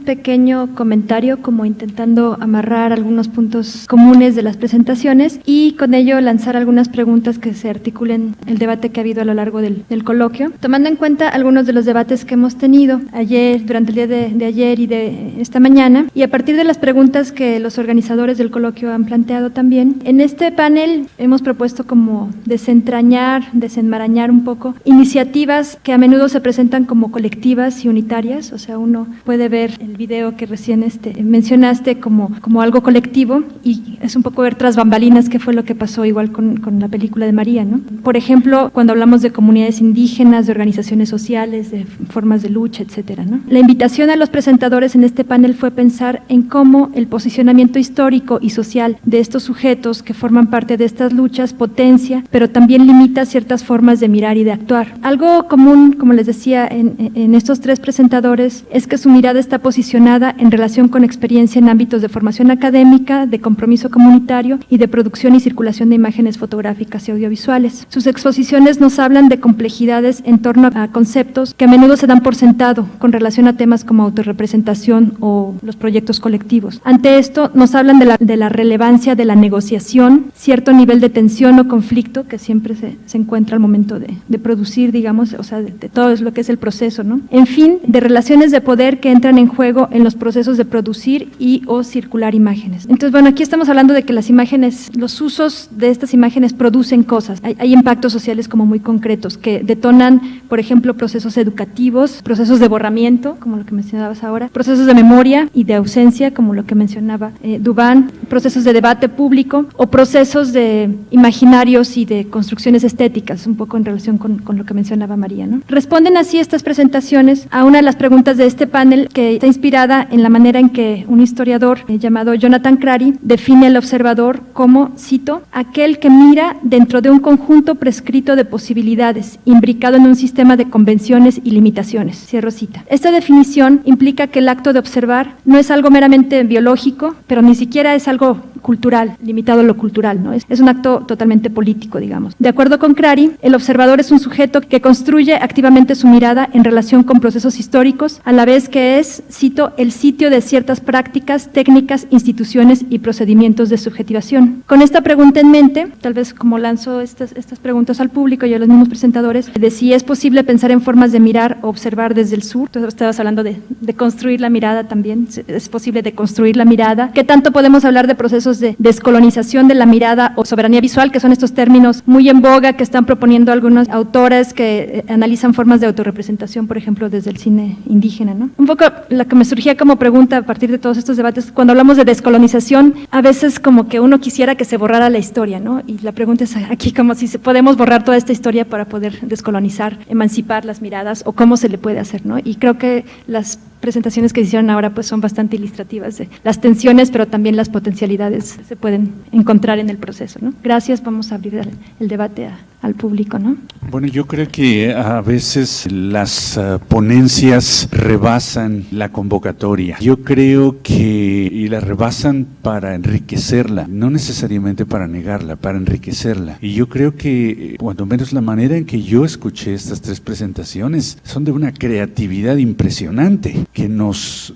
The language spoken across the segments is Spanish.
pequeño comentario como intentando amarrar algunos puntos comunes de las presentaciones y con ello lanzar algunas preguntas que se articulen el debate que ha habido a lo largo del coloquio, tomando en cuenta algunos de los debates que hemos tenido ayer, durante el día de ayer y de esta mañana, y a partir de las preguntas que los organizadores del coloquio han planteado también. En este panel hemos propuesto como desenmarañar un poco iniciativas que a menudo se presentan como colectivas y unitarias, o sea, uno puede ver el video que recién mencionaste como algo colectivo y es un poco ver tras bambalinas qué fue lo que pasó igual con la película de María, ¿no? Por ejemplo, cuando hablamos de comunidades indígenas, de organizaciones sociales, de formas de lucha, etcétera, ¿no? La invitación a los presentadores en este panel fue pensar en cómo el posicionamiento histórico y social de estos sujetos que forman parte de estas luchas potencia, pero también limita ciertas formas de mirar y de actuar. Algo común, como les decía, en estos tres presentadores es que su mirada está posicionada en relación con experiencia en ámbitos de formación académica, de compromiso comunitario y de producción y circulación de imágenes fotográficas y audiovisuales. Sus exposiciones nos hablan de complejidades en torno a conceptos que a menudo se dan por sentado con relación a temas como autorrepresentación o los proyectos colectivos. Ante esto, nos hablan de la relevancia de la negociación, cierto nivel de tensión o conflicto que siempre se encuentra al momento de producir, digamos, o sea, de todo lo que es el proceso, ¿no? En fin, de relaciones de poder que entran en juego en los procesos de producir y o circular imágenes. Entonces, bueno, aquí estamos hablando de que las imágenes, los usos de estas imágenes producen cosas. Hay impactos sociales como muy concretos que detonan, por ejemplo, procesos educativos, procesos de borramiento, como lo que mencionabas ahora, procesos de memoria y de ausencia, como lo que mencionaba Dubán, procesos de debate público o procesos de imaginarios y de construcciones estéticas, un poco en relación con lo que mencionaba María, ¿no? Responden así estas presentaciones a una de las preguntas de este panel que está inspirada en la manera en que un historiador llamado Jonathan Crary define al observador como, cito, aquel que mira dentro de un conjunto prescrito de posibilidades, imbricado en un sistema de convenciones y limitaciones. Cierro cita. Esta definición implica que el acto de observar no es algo meramente biológico, pero ni siquiera es algo cultural, limitado a lo cultural, ¿no? Es un acto totalmente político, digamos. De acuerdo con Crary, el observador es un sujeto que construye activamente su mirada en relación con procesos históricos, a la vez que es, cito, el sitio de ciertas prácticas, técnicas, instituciones y procedimientos de subjetivación. Con esta pregunta en mente, tal vez como lanzo estas preguntas al público y a los mismos presentadores, de si es posible pensar en formas de mirar o observar desde el sur. Entonces, estabas hablando de construir la mirada también, es posible de construir la mirada. ¿Qué tanto podemos hablar de procesos de descolonización de la mirada o soberanía visual, que son estos términos muy en boga que están proponiendo algunos autores que analizan formas de autorrepresentación, por ejemplo, desde el cine indígena, ¿no? Un poco la que me surgía como pregunta a partir de todos estos debates, cuando hablamos de descolonización, a veces como que uno quisiera que se borrara la historia, ¿no? Y la pregunta es aquí como si podemos borrar toda esta historia para poder descolonizar, emancipar las miradas, o cómo se le puede hacer, ¿no? Y creo que las presentaciones que se hicieron ahora pues son bastante ilustrativas de las tensiones, pero también las potencialidades se pueden encontrar en el proceso, ¿no? Gracias, vamos a abrir el debate al público, ¿no? Bueno, yo creo que a veces las ponencias rebasan la convocatoria. Yo creo que y la rebasan para enriquecerla, no necesariamente para negarla, para enriquecerla. Y yo creo que, cuando menos la manera en que yo escuché estas tres presentaciones, son de una creatividad impresionante que nos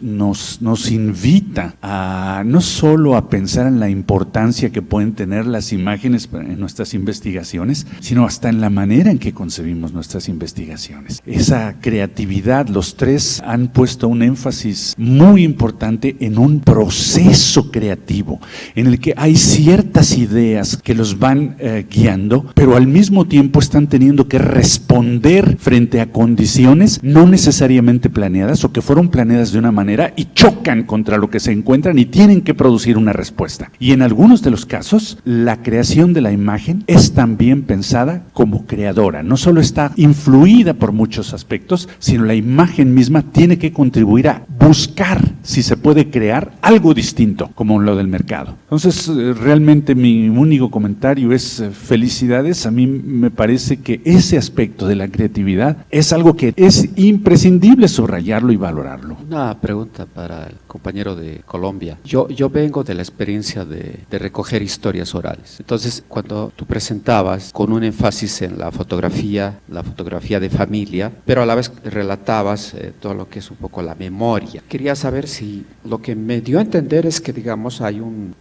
invita a no solo a pensar en la importancia que pueden tener las imágenes en nuestras investigaciones, sino hasta en la manera en que concebimos nuestras investigaciones. Esa creatividad, los tres han puesto un énfasis muy importante en un proceso creativo, en el que hay ciertas ideas que los van guiando, pero al mismo tiempo están teniendo que responder frente a condiciones no necesariamente planeadas o que fueron planeadas de una manera y chocan contra lo que se encuentran y tienen que producir una respuesta. Y en algunos de los casos, la creación de la imagen es también pensada como creadora. No solo está influida por muchos aspectos, sino la imagen misma tiene que contribuir a buscar si se puede crear algo distinto, como lo del mercado. Entonces, realmente mi único comentario es felicidades. A mí me parece que ese aspecto de la creatividad es algo que es imprescindible subrayarlo y valorarlo. Una pregunta para el compañero de Colombia. Yo vengo de la experiencia de recoger historias orales. Entonces, cuando tú presentabas con un énfasis en la fotografía de familia, pero a la vez relatabas todo lo que es un poco la memoria. Quería saber si lo que me dio a entender es que, digamos,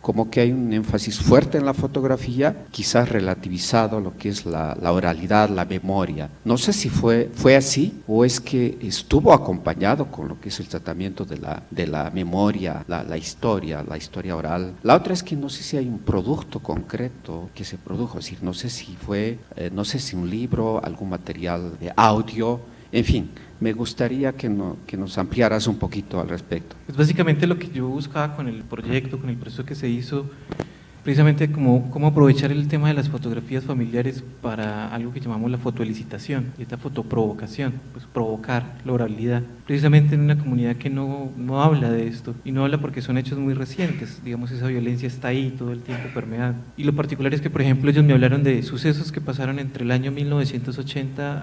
como que hay un énfasis fuerte en la fotografía, quizás relativizado lo que es la oralidad, la memoria. No sé si fue así o es que estuvo acompañado con lo que es el tratamiento de la memoria, la historia oral. La otra es que no sé si hay un producto concreto que se produjo, es decir, no sé si un libro, algún material de audio, en fin. Me gustaría que nos ampliaras un poquito al respecto. Pues básicamente lo que yo buscaba con el proyecto, con el proceso que se hizo, precisamente cómo aprovechar el tema de las fotografías familiares para algo que llamamos la fotoelicitación, y esta fotoprovocación, pues provocar la oralidad, precisamente en una comunidad que no habla de esto, y no habla porque son hechos muy recientes, digamos, esa violencia está ahí todo el tiempo permeada. Y lo particular es que, por ejemplo, ellos me hablaron de sucesos que pasaron entre el año 1980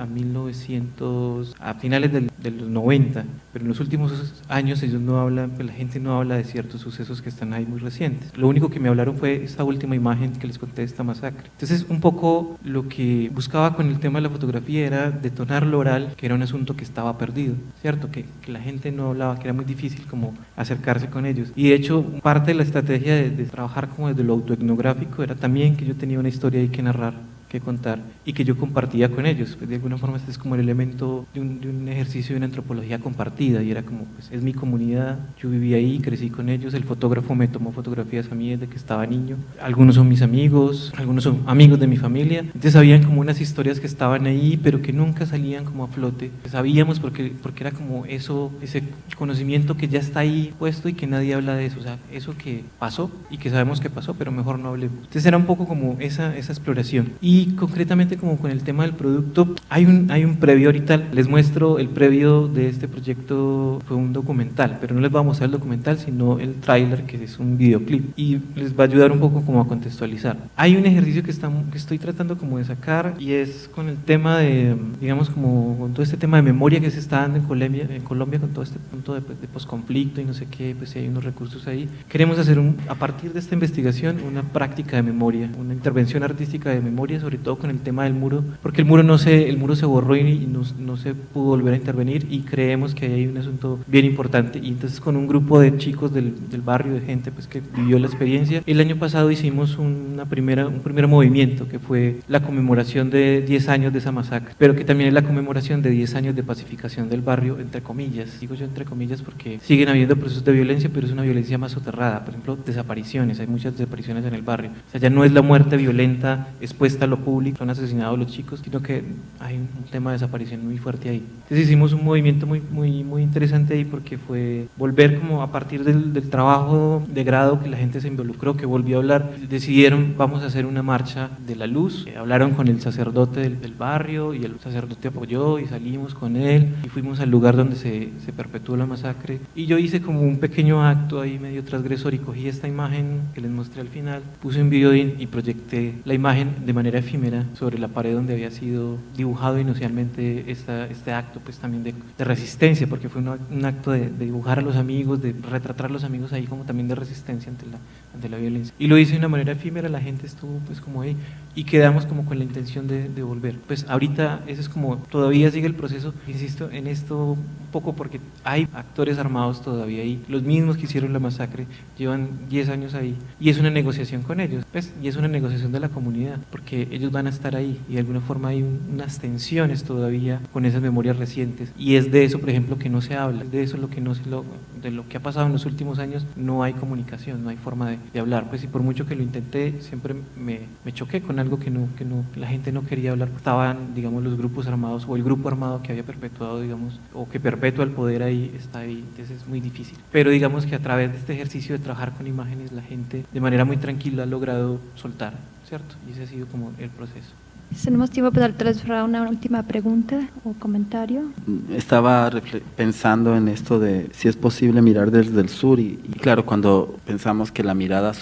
a finales de los 90, pero en los últimos años ellos no hablan, pues la gente no habla de ciertos sucesos que están ahí muy recientes. Lo único que me hablaron fue esta última imagen que les conté de esta masacre. Entonces, un poco lo que buscaba con el tema de la fotografía era detonar lo oral, que era un asunto que estaba perdido, ¿cierto? Que la gente no hablaba, que era muy difícil como acercarse con ellos. Y de hecho, parte de la estrategia de trabajar como desde lo autoetnográfico era también que yo tenía una historia ahí que narrar, que contar y que yo compartía con ellos. Pues de alguna forma este es como el elemento de un ejercicio de una antropología compartida, y era como, pues es mi comunidad, yo viví ahí, crecí con ellos, el fotógrafo me tomó fotografías a mí desde que estaba niño, algunos son mis amigos, algunos son amigos de mi familia, entonces habían como unas historias que estaban ahí pero que nunca salían como a flote, sabíamos porque era como eso, ese conocimiento que ya está ahí puesto y que nadie habla de eso, o sea, eso que pasó y que sabemos que pasó pero mejor no hablemos. Entonces era un poco como esa exploración. Y concretamente como con el tema del producto, hay un previo ahorita, les muestro el previo de este proyecto, fue un documental, pero no les voy a mostrar el documental, sino el tráiler, que es un videoclip, y les va a ayudar un poco como a contextualizar. Hay un ejercicio que estoy tratando como de sacar, y es con el tema de, digamos, como con todo este tema de memoria que se está dando en Colombia con todo este punto de posconflicto y no sé qué, pues si hay unos recursos ahí. Queremos hacer a partir de esta investigación una práctica de memoria, una intervención artística de memoria, sobre todo con el tema del muro, porque el muro se borró y no se pudo volver a intervenir, y creemos que hay un asunto bien importante. Y entonces con un grupo de chicos del barrio, de gente pues que vivió la experiencia, el año pasado hicimos un primer movimiento que fue la conmemoración de 10 años de esa masacre, pero que también es la conmemoración de 10 años de pacificación del barrio, entre comillas, digo yo entre comillas porque siguen habiendo procesos de violencia, pero es una violencia más soterrada. Por ejemplo, desapariciones, hay muchas desapariciones en el barrio, o sea, ya no es la muerte violenta expuesta a lo público, son asesinados los chicos, sino que hay un tema de desaparición muy fuerte ahí. Entonces hicimos un movimiento muy interesante ahí, porque fue volver como a partir del trabajo de grado que la gente se involucró, que volvió a hablar, decidieron vamos a hacer una marcha de la luz, hablaron con el sacerdote del barrio y el sacerdote apoyó y salimos con él y fuimos al lugar donde se perpetuó la masacre, y yo hice como un pequeño acto ahí medio transgresor y cogí esta imagen que les mostré al final, puse un video y proyecté la imagen de manera efímera sobre la pared donde había sido dibujado inicialmente este acto pues también de resistencia, porque fue un acto de dibujar a los amigos, de retratar a los amigos ahí como también de resistencia ante la violencia, y lo hice de una manera efímera, la gente estuvo pues como ahí y quedamos como con la intención de volver. Pues ahorita eso es como, todavía sigue el proceso, insisto en esto un poco porque hay actores armados todavía ahí, los mismos que hicieron la masacre, llevan 10 años ahí, y es una negociación con ellos, pues, y es una negociación de la comunidad, porque ellos van a estar ahí, y de alguna forma hay unas tensiones todavía con esas memorias recientes, y es de eso, por ejemplo, que no se habla, de eso de lo que ha pasado en los últimos años, no hay comunicación, no hay forma de hablar, pues, y por mucho que lo intenté, siempre me choqué con algo que la gente no quería hablar. Estaban, digamos, los grupos armados o el grupo armado que había perpetuado, digamos, o que perpetúa el poder ahí, está ahí, entonces es muy difícil. Pero digamos que a través de este ejercicio de trabajar con imágenes, la gente de manera muy tranquila ha logrado soltar, ¿cierto? Y ese ha sido como el proceso. ¿Tenemos tiempo para tal vez para una última pregunta o comentario? Estaba pensando en esto de si es posible mirar desde el sur y claro, cuando pensamos que la mirada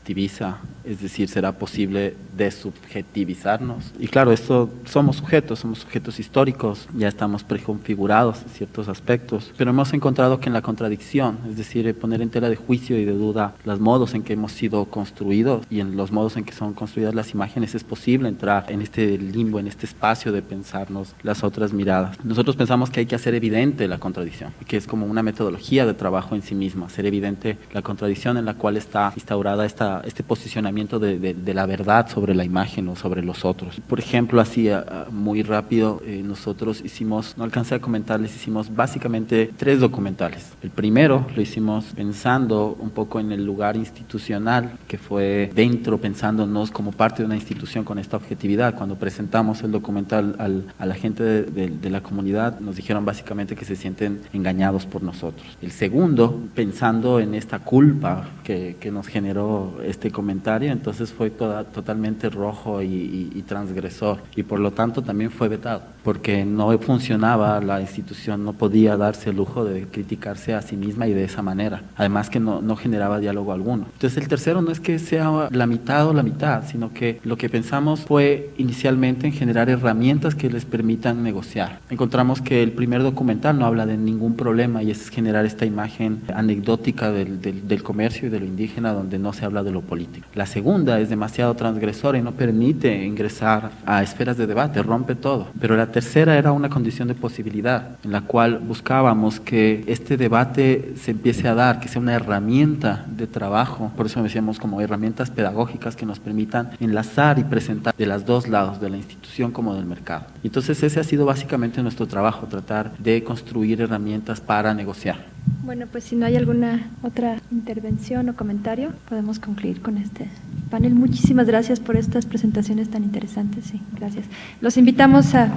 subjetiviza, es decir, será posible desubjetivizarnos. Y claro, esto somos sujetos históricos, ya estamos preconfigurados en ciertos aspectos, pero hemos encontrado que en la contradicción, es decir, poner en tela de juicio y de duda los modos en que hemos sido construidos y en los modos en que son construidas las imágenes, es posible entrar en este limbo, en este espacio de pensarnos las otras miradas. Nosotros pensamos que hay que hacer evidente la contradicción, que es como una metodología de trabajo en sí misma, hacer evidente la contradicción en la cual está instaurada este posicionamiento de la verdad sobre la imagen o sobre los otros. Por ejemplo, así muy rápido, nosotros hicimos, no alcancé a comentarles, hicimos básicamente 3 documentales. El primero lo hicimos pensando un poco en el lugar institucional, que fue dentro, pensándonos como parte de una institución con esta objetividad. Cuando presentamos el documental a la gente de la comunidad, nos dijeron básicamente que se sienten engañados por nosotros. El segundo, pensando en esta culpa que nos generó este comentario, entonces fue totalmente rojo y transgresor, y por lo tanto también fue vetado, porque no funcionaba, la institución no podía darse el lujo de criticarse a sí misma y de esa manera, además que no generaba diálogo alguno. Entonces el tercero no es que sea la mitad o la mitad, sino que lo que pensamos fue inicialmente en generar herramientas que les permitan negociar. Encontramos que el primer documental no habla de ningún problema, y es generar esta imagen anecdótica del comercio y de lo indígena, donde no se habla de lo político. La segunda es demasiado transgresora y no permite ingresar a esferas de debate, rompe todo. Pero la tercera era una condición de posibilidad, en la cual buscábamos que este debate se empiece a dar, que sea una herramienta de trabajo, por eso decíamos como herramientas pedagógicas que nos permitan enlazar y presentar de los dos lados, de la institución como del mercado. Y entonces ese ha sido básicamente nuestro trabajo, tratar de construir herramientas para negociar. Bueno, pues si no hay alguna otra intervención o comentario, podemos concluir con este panel. Muchísimas gracias por estas presentaciones tan interesantes. Sí, gracias. Los invitamos a,